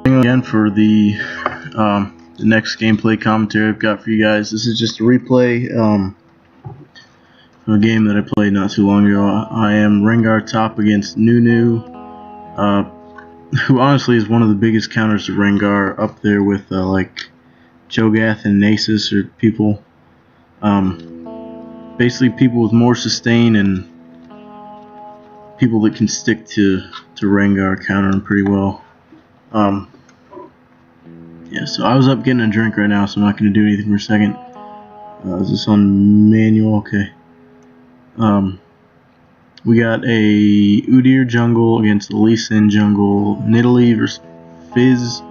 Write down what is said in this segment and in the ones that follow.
Again for the next gameplay commentary I've got for you guys. This is just a replay of a game that I played not too long ago. I am Rengar top against Nunu, who honestly is one of the biggest counters to Rengar, up there with like Cho'Gath and Nasus, or people, basically people with more sustain and people that can stick to Rengar counter him pretty well. Yeah, so I was up getting a drink right now, so I'm not going to do anything for a second. Is this on manual? Okay. We got a Udyr jungle against the Lee Sin jungle, Nidalee versus Fizz,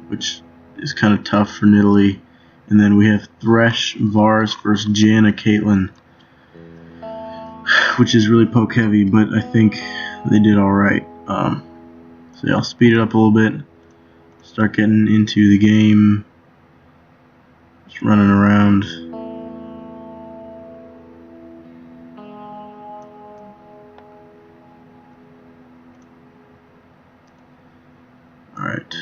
which is kind of tough for Nidalee. And then we have Thresh, Varus versus Janna, Caitlyn, which is really poke heavy, but I think they did alright. So yeah, I'll speed it up a little bit, start getting into the game, just running around. Alright.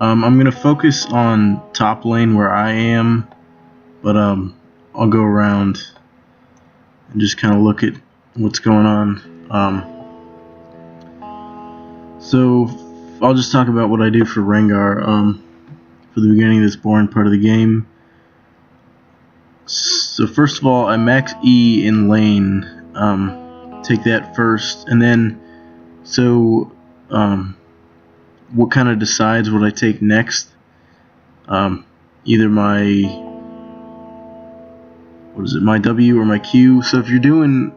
I'm going to focus on top lane where I am, but I'll go around and just kind of look at what's going on. So I'll just talk about what I do for Rengar for the beginning of this boring part of the game. So first of all, I max E in lane, take that first, and then what kind of decides what I take next? Either my W or my Q. So if you're doing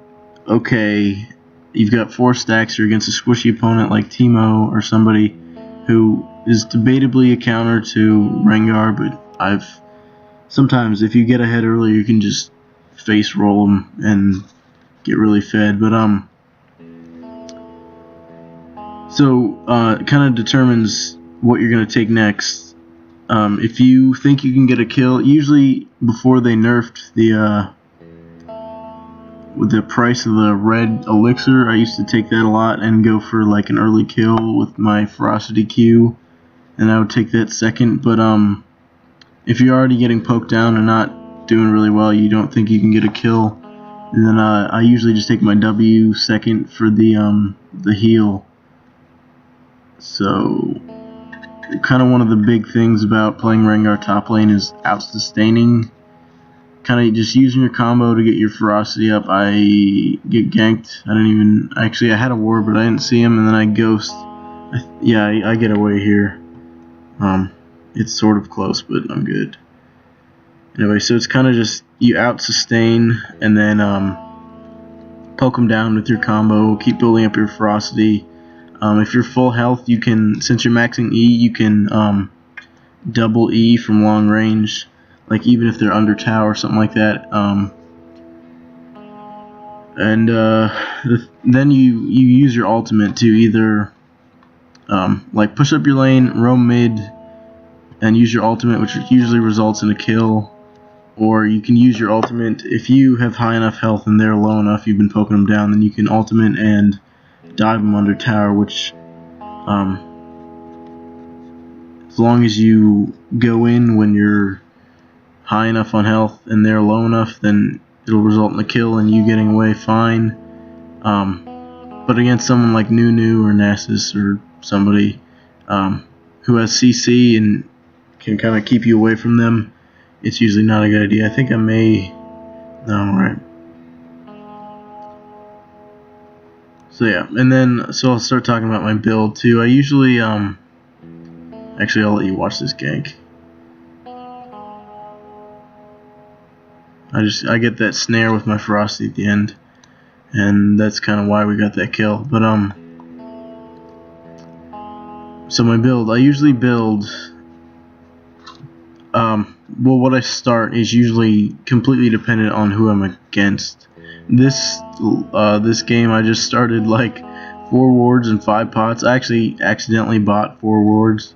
okay, you've got 4 stacks, you're against a squishy opponent like Teemo or somebody who is debatably a counter to Rengar, but sometimes if you get ahead early, you can just face roll them and get really fed. But it kind of determines what you're going to take next. If you think you can get a kill, usually before they nerfed with the price of the red elixir, I used to take that a lot and go for like an early kill with my ferocity Q, and I would take that second. But if you're already getting poked down and not doing really well, you don't think you can get a kill, and then I usually just take my W second for the heal. So kind of one of the big things about playing Rengar top lane is out-sustaining. Kind of just using your combo to get your ferocity up. I get ganked. I had a ward, but I didn't see him, and then I ghost. I get away here. It's sort of close, but I'm good. Anyway, so it's kind of just you out-sustain, and then poke them down with your combo, keep building up your ferocity. If you're full health, you can, since you're maxing E, you can double E from long range, like even if they're under tower or something like that. Then you use your ultimate to either like push up your lane, roam mid, and use your ultimate, which usually results in a kill. Or you can use your ultimate if you have high enough health and they're low enough, you've been poking them down, then you can ultimate and dive them under tower, which as long as you go in when you're high enough on health and they're low enough, then it'll result in a kill and you getting away fine. But against someone like Nunu or Nasus or somebody who has CC and can kind of keep you away from them, it's usually not a good idea. I think I may... No, I'm alright. So yeah, and then I'll start talking about my build too. I usually actually I'll let you watch this gank. I get that snare with my ferocity at the end, and that's kind of why we got that kill. But so my build, I usually build well, what I start is usually completely dependent on who I'm against. This game I just started like 4 wards and 5 pots. I actually accidentally bought 4 wards,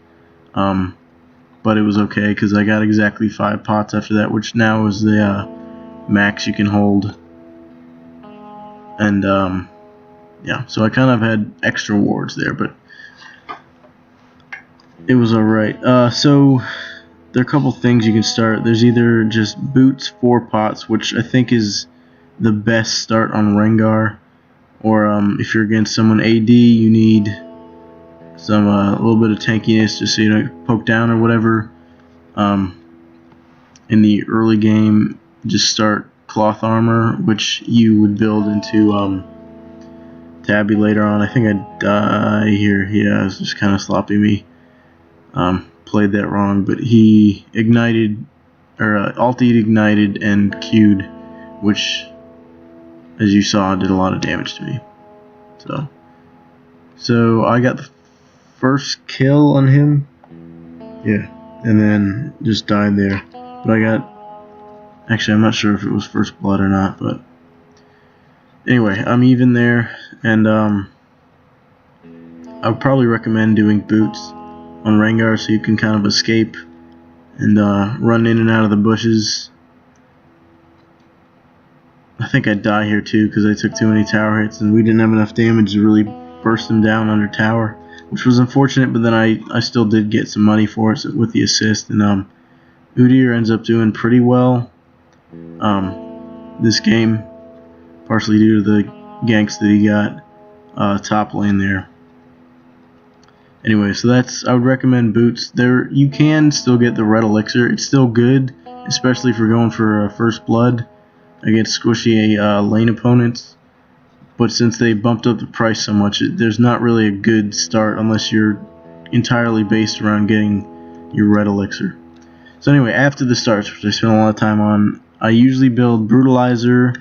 but it was okay because I got exactly 5 pots after that, which now is the max you can hold. and yeah, so I kind of had extra wards there, but it was alright. So there are a couple things you can start. There's either just boots 4 pots, which I think is the best start on Rengar, or if you're against someone AD, you need some a little bit of tankiness just so you don't poke down or whatever. In the early game, just start cloth armor, which you would build into Tabby later on. I think I die here. Yeah, it was just kind of sloppy me. Played that wrong, but he ignited, or ultied, ignited, and Q'd, which, as you saw, did a lot of damage to me. So I got the first kill on him. Yeah, and then just died there. But I got, actually, I'm not sure if it was first blood or not, but anyway, I'm even there, and I would probably recommend doing boots on Rengar so you can kind of escape and run in and out of the bushes. I think I'd die here too because I took too many tower hits and we didn't have enough damage to really burst them down under tower, which was unfortunate, but then I still did get some money for it with the assist, and Udyr ends up doing pretty well this game, partially due to the ganks that he got top lane there. Anyway, so I would recommend boots. There, you can still get the red elixir. It's still good, especially if you're going for first blood against squishy lane opponents. But since they bumped up the price so much, there's not really a good start unless you're entirely based around getting your red elixir. So anyway, after the starts, which I spent a lot of time on, I usually build Brutalizer.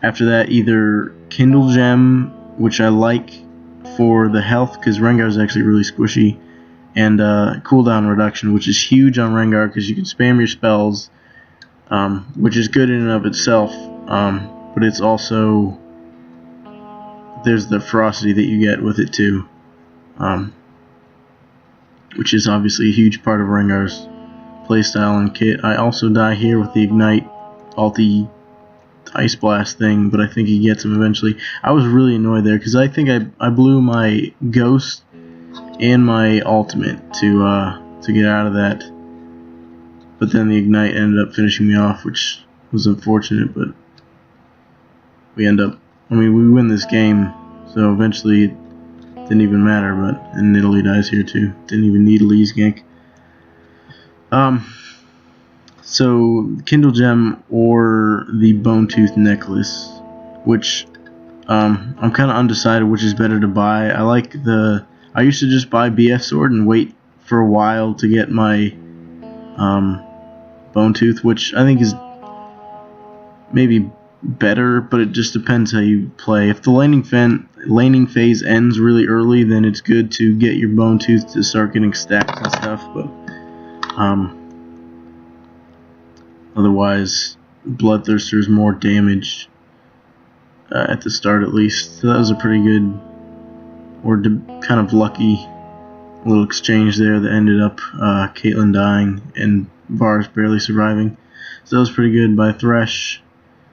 After that, either Kindle Gem, which I like for the health, because Rengar is actually really squishy, and cooldown reduction, which is huge on Rengar because you can spam your spells, which is good in and of itself, but it's also, there's the ferocity that you get with it too, which is obviously a huge part of Rengar's playstyle and kit. I also die here with the Ignite ulti Ice Blast thing, but I think he gets him eventually. I was really annoyed there because I think I blew my Ghost and my ultimate to get out of that, but then the Ignite ended up finishing me off, which was unfortunate, but we we win this game, so eventually it didn't even matter. And Italy dies here too. Didn't even need Lee's gank. So Kindle Gem or the Bone Tooth Necklace, which I'm kind of undecided which is better to buy. I used to just buy BF Sword and wait for a while to get my Bone Tooth, which I think is maybe better, but it just depends how you play. If the laning phase ends really early, then it's good to get your Bone Tooth to start getting stacks and stuff, but otherwise, Bloodthirster's more damage at the start, at least. So that was a pretty good, or kind of lucky little exchange there that ended up Caitlyn dying and Varus barely surviving. So that was pretty good by Thresh.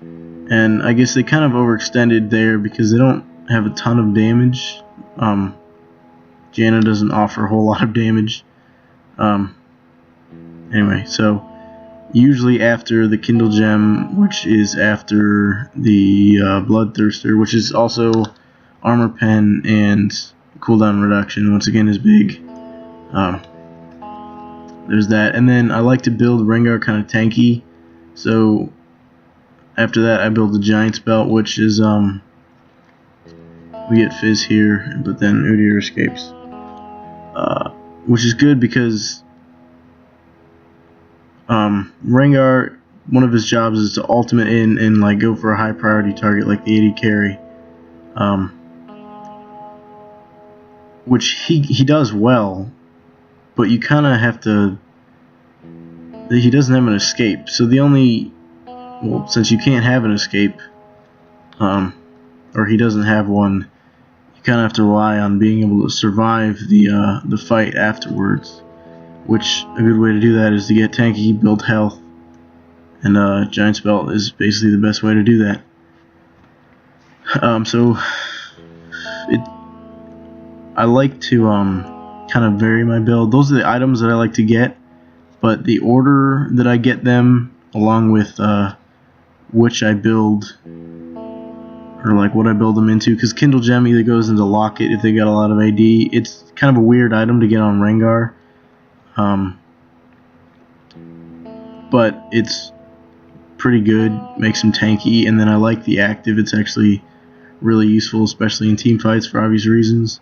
And I guess they kind of overextended there because they don't have a ton of damage. Janna doesn't offer a whole lot of damage. Anyway, so usually after the Kindle Gem, which is after the Bloodthirster, which is also Armor Pen and cooldown reduction, once again is big. There's that, and then I like to build Rengar kind of tanky, so after that I build the Giant's Belt, which is we get Fizz here, but then Udyr escapes, which is good because Rengar, one of his jobs is to ultimate in and like go for a high priority target like the AD carry, which he does well, but you kind of have to. He doesn't have an escape, so since you can't have an escape, or he doesn't have one, you kind of have to rely on being able to survive the fight afterwards. Which a good way to do that is to get tanky, build health, and Giant's Belt is basically the best way to do that. So I like to kind of vary my build. Those are the items that I like to get, but the order that I get them, along with which I build, or like what I build them into, because Kindle Gem either goes into Locket if they got a lot of AD. It's kind of a weird item to get on Rengar, but it's pretty good, makes him tanky, and then I like the active. It's actually really useful, especially in team fights for obvious reasons.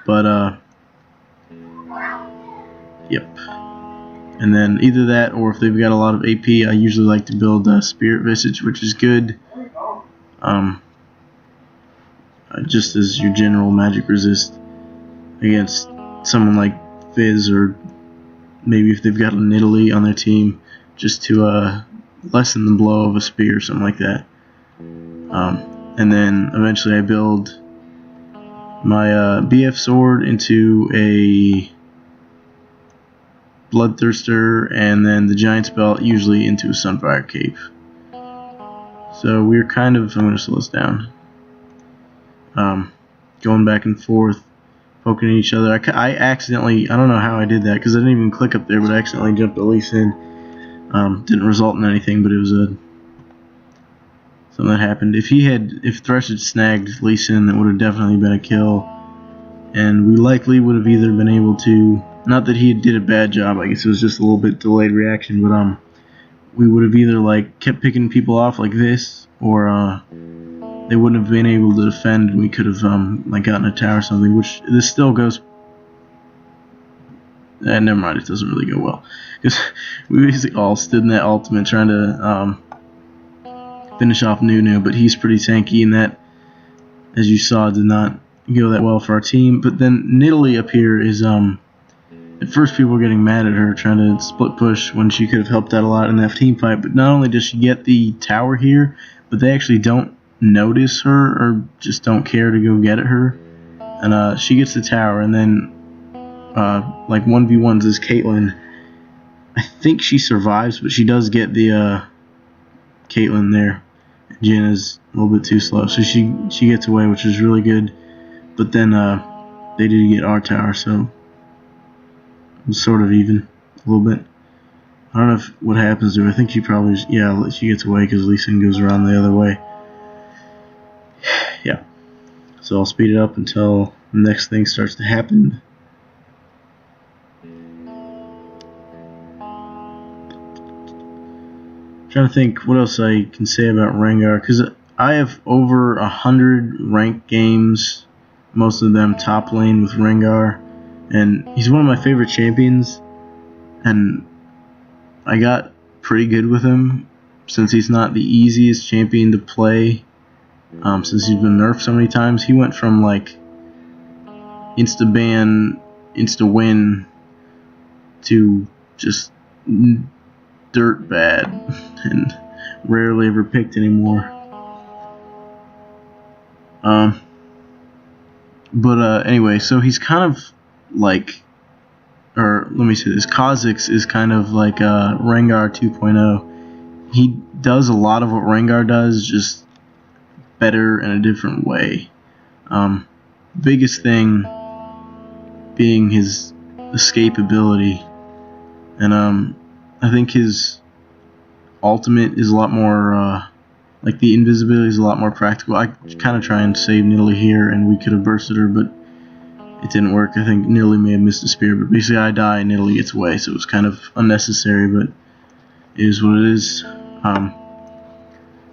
But yep. And then either that, or if they've got a lot of AP, I usually like to build Spirit Visage, which is good. Just as your general magic resist against someone like Fizz, or maybe if they've got an Italy on their team, just to lessen the blow of a spear or something like that. And then eventually I build my BF sword into a Bloodthirster, and then the Giant's Belt usually into a Sunfire Cape. So we're kind of, I'm going to slow this down, going back and forth, poking at each other. I accidentally, I don't know how I did that, because I didn't even click up there, but I accidentally jumped at Lee Sin. Didn't result in anything, but it was something that happened. If Thresh had snagged Lee Sin, that would have definitely been a kill, and we likely would have either been able to, not that he did a bad job, I guess it was just a little bit delayed reaction, but we would have either like kept picking people off like this, or they wouldn't have been able to defend, and we could have like gotten a tower or something, which this still goes. Never mind, it doesn't really go well, because we basically all stood in that ultimate trying to finish off Nunu, but he's pretty tanky, and that, as you saw, did not go that well for our team. But then Nidalee up here is at first people were getting mad at her trying to split push when she could have helped out a lot in that team fight, but not only does she get the tower here, but they actually don't notice her or just don't care to go get at her, and she gets the tower, and then like 1v1s is Caitlyn. I think she survives, but she does get the Caitlyn there. Jhin is a little bit too slow, so she gets away, which is really good. But then they did get our tower, so it was sort of even a little bit. I don't know what happens to her. I think she probably, yeah, she gets away because Lee Sin goes around the other way. Yeah. So I'll speed it up until the next thing starts to happen. Trying to think what else I can say about Rengar, because I have over 100 ranked games, most of them top lane with Rengar, and he's one of my favorite champions, and I got pretty good with him since he's not the easiest champion to play, since he's been nerfed so many times. He went from like insta-ban, insta-win to just dirt bad and rarely ever picked anymore. Anyway, so he's kind of like, or let me say this, Kha'Zix is kind of like Rengar 2.0. He does a lot of what Rengar does, just better in a different way. Biggest thing being his escapability, and I think his ultimate is a lot more, like the invisibility is a lot more practical. I kind of try and save Nidalee here, and we could have bursted her, but it didn't work. I think Nidalee may have missed a spear, but basically I die and Nidalee gets away, so it was kind of unnecessary, but it is what it is.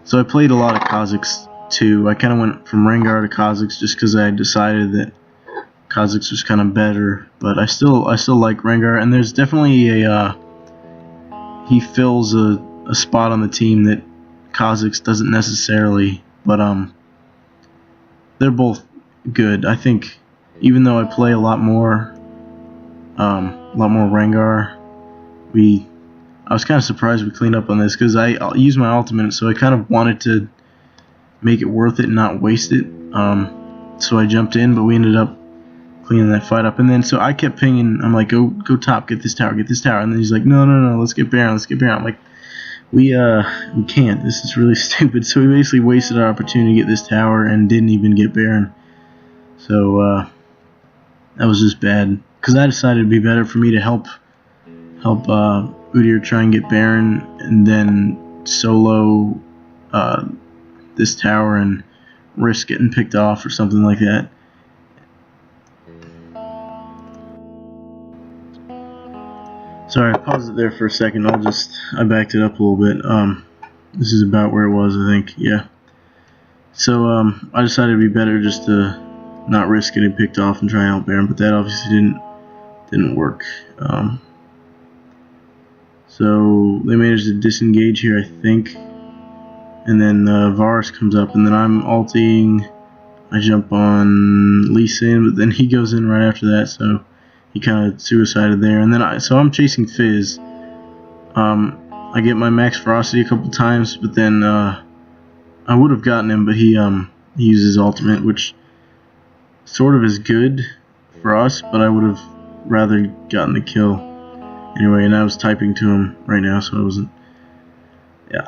So I played a lot of Kha'Zix too. I kind of went from Rengar to Kha'Zix just because I decided that Kha'Zix was kind of better, but I still like Rengar, and there's definitely a he fills a spot on the team that Kha'Zix doesn't necessarily, but they're both good. I think even though I play a lot more Rengar, I was kind of surprised we cleaned up on this because I used my ultimate, so I kind of wanted to make it worth it and not waste it. So I jumped in, but we ended up cleaning that fight up, and then so I kept pinging. I'm like, go top, get this tower, and then he's like, no, let's get Baron. I'm like, We can't. This is really stupid. So we basically wasted our opportunity to get this tower and didn't even get Baron. So that was just bad. Because I decided it'd be better for me to help Udyr try and get Baron, and then solo this tower and risk getting picked off or something like that. Sorry, I paused it there for a second. I backed it up a little bit. This is about where it was, I think. Yeah. So I decided it'd be better just to not risk getting picked off and try and help Baron, but that obviously didn't work. So they managed to disengage here, I think, and then Varus comes up, and then I'm ulting. I jump on Lee Sin, but then he goes in right after that, so he kind of suicided there. And then I'm chasing Fizz. I get my max ferocity a couple times, but then I would have gotten him, but he uses ultimate, which sort of is good for us, but I would have rather gotten the kill. Anyway, and I was typing to him right now, so I wasn't. Yeah.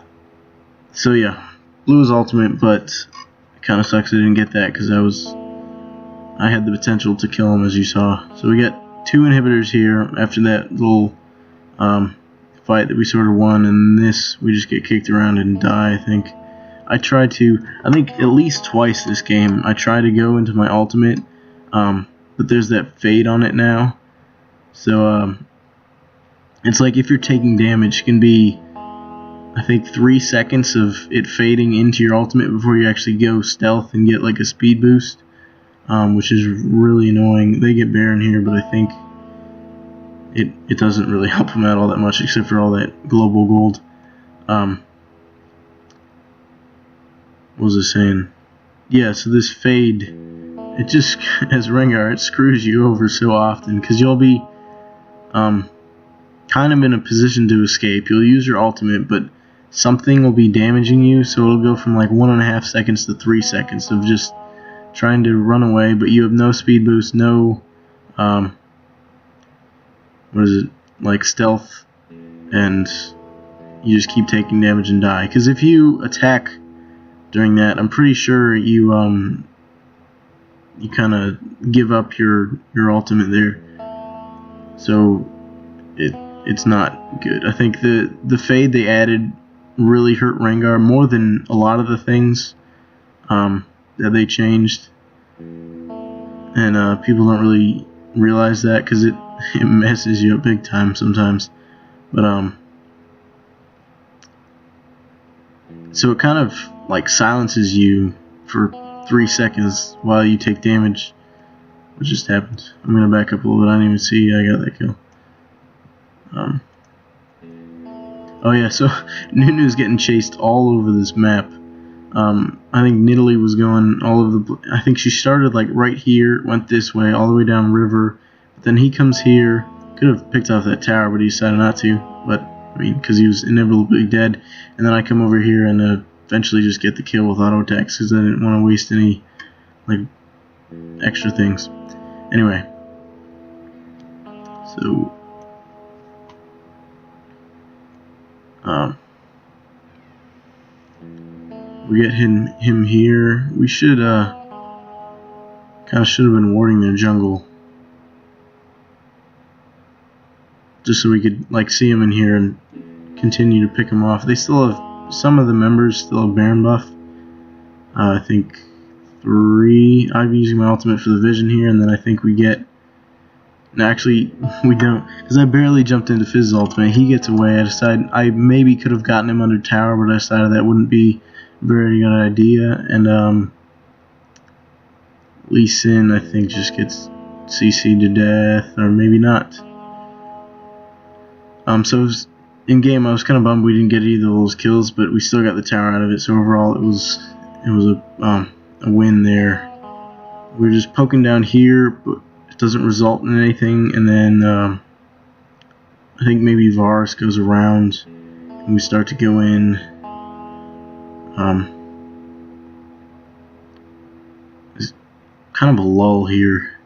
So yeah, blue is ultimate, but it kind of sucks I didn't get that because I had the potential to kill him, as you saw. So we got 2 inhibitors here after that little fight that we sort of won, and this we just get kicked around and die. I think at least twice this game I tried to go into my ultimate, but there's that fade on it now, so it's like if you're taking damage, it can be, I think, 3 seconds of it fading into your ultimate before you actually go stealth and get like a speed boost, which is really annoying. They get Baron here, but I think it doesn't really help them out all that much, except for all that global gold. What was I saying? Yeah, so this fade, it just, as Rengar, it screws you over so often, because you'll be kind of in a position to escape. You'll use your ultimate, but something will be damaging you, so it'll go from like 1.5 seconds to 3 seconds of just trying to run away, but you have no speed boost, no like stealth, and you just keep taking damage and die. Because if you attack during that, I'm pretty sure you kind of give up your ultimate there, so it's not good. I think the fade they added really hurt Rengar more than a lot of the things that they changed, and people don't really realize that because it messes you up big time sometimes. But so it kind of like silences you for 3 seconds while you take damage, which just happened. I'm gonna back up a little bit. I didn't even see I got that kill. Oh yeah, so Nunu's getting chased all over this map. I think Nidalee was going all over the. I think she started like right here, went this way, all the way down river. But then he comes here. Could have picked off that tower, but he decided not to. But I mean, because he was inevitably dead. And then I come over here and eventually just get the kill with auto attacks because I didn't want to waste any like extra things. Anyway, so. We get him here. We should kind of should have been warding their jungle, just so we could like see him in here and continue to pick him off. They still have some of the members still have Baron buff. I think 3. I'm using my ultimate for the vision here, and then I think we get. No, actually, we don't, because I barely jumped into Fizz's ultimate. He gets away. I decided I maybe could have gotten him under tower, but I decided that wouldn't be a very good idea. And Lee Sin, I think, just gets CC'd to death, or maybe not. So in game, I was kind of bummed we didn't get either of those kills, but we still got the tower out of it. So overall, it was a win there. We were just poking down here, but it doesn't result in anything, and then I think maybe Varus goes around and we start to go in. There's kind of a lull here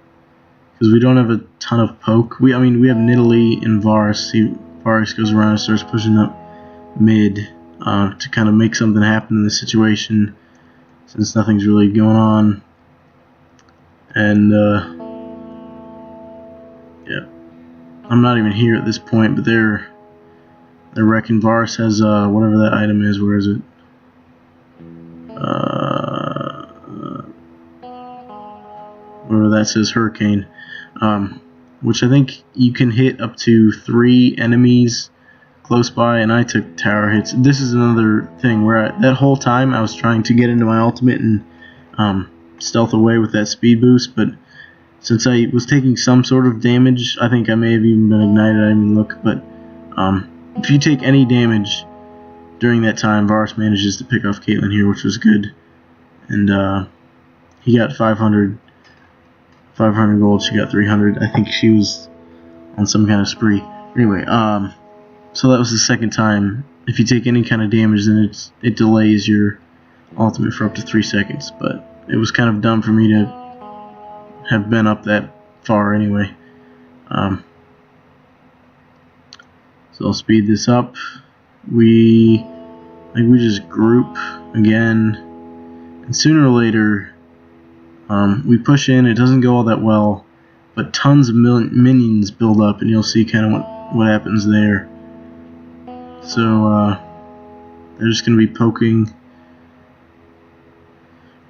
because we don't have a ton of poke. I mean we have Nidalee and Varus. See, Varus goes around and starts pushing up mid to kind of make something happen in the situation, since nothing's really going on. And yeah, I'm not even here at this point, but they're wrecking. Varus has whatever that item is. Where is it? Whatever that says, Hurricane, which I think you can hit up to 3 enemies close by, and I took tower hits. This is another thing where that whole time I was trying to get into my ultimate and stealth away with that speed boost, but since I was taking some sort of damage, I think I may have even been ignited. I didn't even look, but if you take any damage during that time, Varus manages to pick off Caitlyn here, which was good, and he got 500 gold, she got 300. I think she was on some kind of spree. Anyway, so that was the second time. If you take any kind of damage, then it delays your ultimate for up to 3 seconds. But it was kind of dumb for me to have been up that far anyway. So I'll speed this up. We just group again, and sooner or later we push in. It doesn't go all that well, but tons of minions build up, and you'll see kind of what happens there. So they're just going to be poking,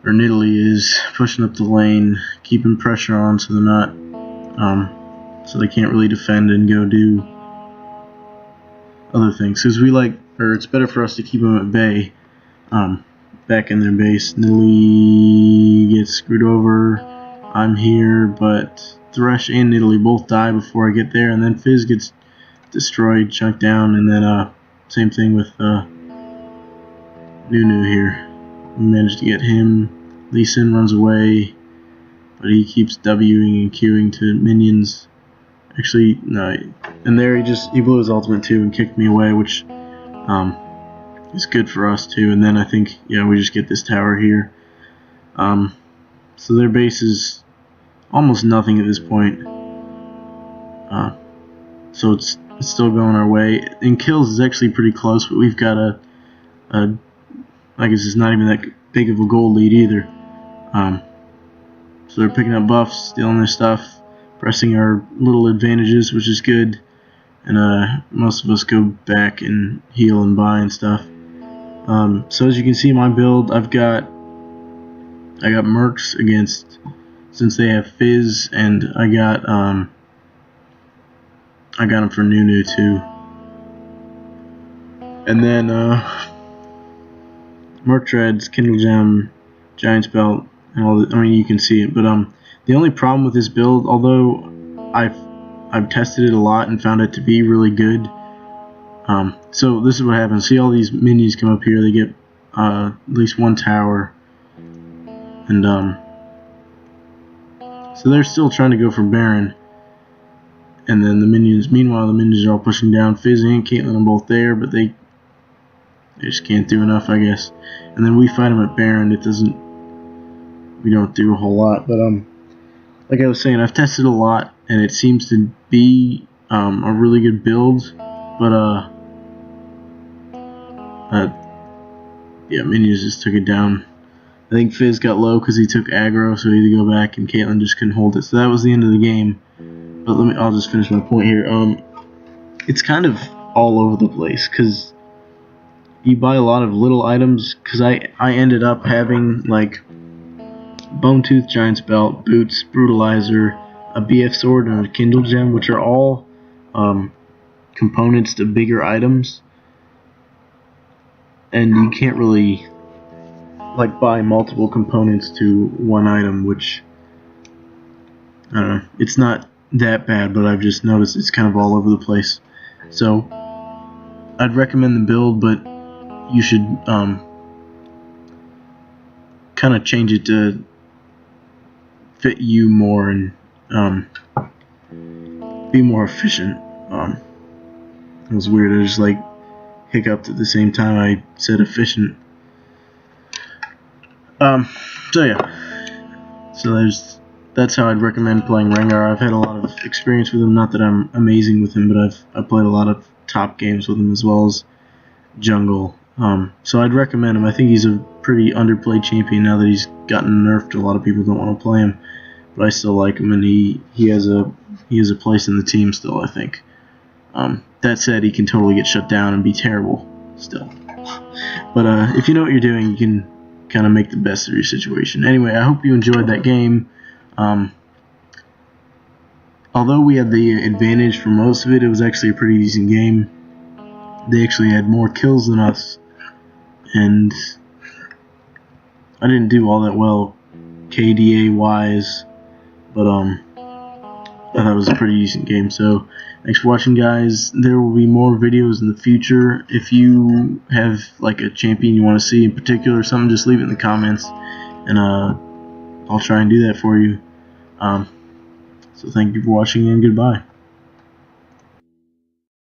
or Nidalee is pushing up the lane, keeping pressure on so they're not, so they can't really defend and go do other things. Because it's better for us to keep them at bay, back in their base. Nidalee gets screwed over. I'm here, but Thresh and Nidalee both die before I get there, and then Fizz gets destroyed, chunked down, and then same thing with Nunu here. We managed to get him. Lee Sin runs away, but he keeps Wing and Qing to minions. Actually, no, and there he blew his ultimate too and kicked me away, which is good for us too. And then I think, yeah, we just get this tower here. So their base is almost nothing at this point. So it's still going our way. In kills is actually pretty close, but we've got I guess it's not even that big of a goal lead either. So they're picking up buffs, stealing their stuff, pressing our little advantages, which is good. And most of us go back and heal and buy and stuff. So as you can see, my build, I got Mercs against, since they have Fizz, and I got them for Nunu too. And then Merc Treads, Kindle Gem, Giant's Belt, and all the, I mean, you can see it. But the only problem with this build, although I've tested it a lot and found it to be really good. So this is what happens. See all these minions come up here. They get at least one tower, and so they're still trying to go for Baron. And then meanwhile the minions are all pushing down. Fizz and Caitlyn are both there, but they just can't do enough, I guess. And then we fight them at Baron. We don't do a whole lot, but like I was saying, I've tested a lot, and it seems to be a really good build. But yeah, minions just took it down. I think Fizz got low because he took aggro, so he had to go back, and Caitlyn just couldn't hold it. So that was the end of the game. But I'll just finish my point here. It's kind of all over the place because you buy a lot of little items. Because I ended up having like Bone Tooth, Giant's Belt, Boots, Brutalizer, a BF Sword, and a Kindle Gem, which are all components to bigger items. And you can't really like buy multiple components to one item, which I don't know. It's not that bad, but I've just noticed it's kind of all over the place. So I'd recommend the build, but you should kind of change it to fit you more and be more efficient. It was weird. I just like hiccuped at the same time I said efficient. So yeah. So that's how I'd recommend playing Rengar. I've had a lot of experience with him. Not that I'm amazing with him, but I've played a lot of top games with him, as well as jungle. So I'd recommend him. I think he's a pretty underplayed champion now that he's gotten nerfed. A lot of people don't want to play him, but I still like him, and he has a place in the team still, I think. That said, he can totally get shut down and be terrible still. But if you know what you're doing, you can kind of make the best of your situation. Anyway, I hope you enjoyed that game. Although we had the advantage for most of it, it was actually a pretty decent game. They actually had more kills than us, and I didn't do all that well KDA wise, but I thought it was a pretty decent game. So thanks for watching, guys. There will be more videos in the future. If you have like a champion you want to see in particular or something, just leave it in the comments, and I'll try and do that for you. So thank you for watching, and goodbye.